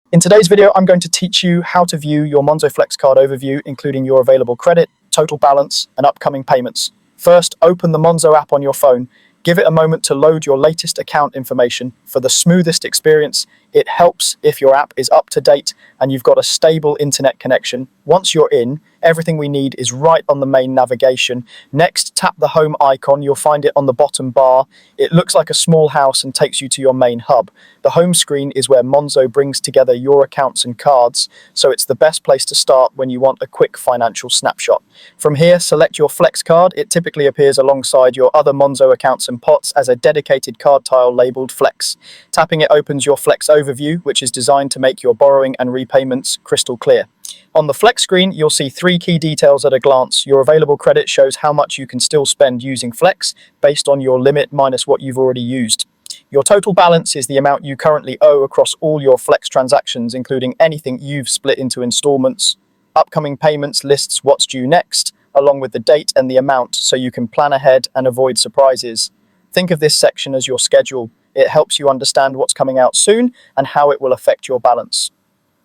In today's video, I'm going to teach you how to view your Monzo Flex card overview, including your available credit, total balance, and upcoming payments. First, open the Monzo app on your phone. Give it a moment to load your latest account information. For the smoothest experience, it helps if your app is up to date and you've got a stable internet connection. Once you're in, everything we need is right on the main navigation. Next, tap the home icon. You'll find it on the bottom bar. It looks like a small house and takes you to your main hub. The home screen is where Monzo brings together your accounts and cards, so it's the best place to start when you want a quick financial snapshot. From here, select your Flex card. It typically appears alongside your other Monzo accounts and pots as a dedicated card tile labeled Flex. Tapping it opens your Flex overview, which is designed to make your borrowing and repayments crystal clear. On the Flex screen, you'll see three key details at a glance. Your available credit shows how much you can still spend using Flex based on your limit minus what you've already used. Your total balance is the amount you currently owe across all your Flex transactions, including anything you've split into installments. Upcoming payments lists what's due next, along with the date and the amount, so you can plan ahead and avoid surprises. Think of this section as your schedule. It helps you understand what's coming out soon and how it will affect your balance.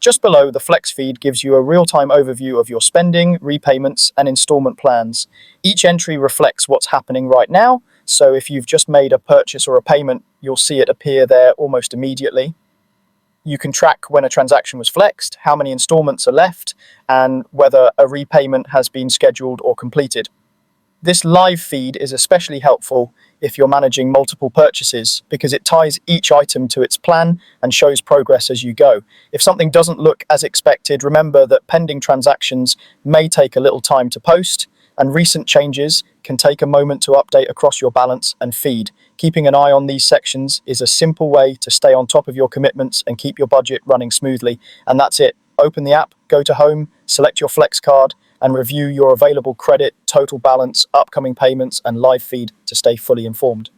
Just below, the Flex feed gives you a real-time overview of your spending, repayments, and installment plans. Each entry reflects what's happening right now, so if you've just made a purchase or a payment, you'll see it appear there almost immediately. You can track when a transaction was flexed, how many installments are left, and whether a repayment has been scheduled or completed. This live feed is especially helpful if you're managing multiple purchases because it ties each item to its plan and shows progress as you go. If something doesn't look as expected, remember that pending transactions may take a little time to post, and recent changes can take a moment to update across your balance and feed. Keeping an eye on these sections is a simple way to stay on top of your commitments and keep your budget running smoothly. And that's it. Open the app, go to home, select your Flex card, and review your available credit, total balance, upcoming payments, and live feed to stay fully informed.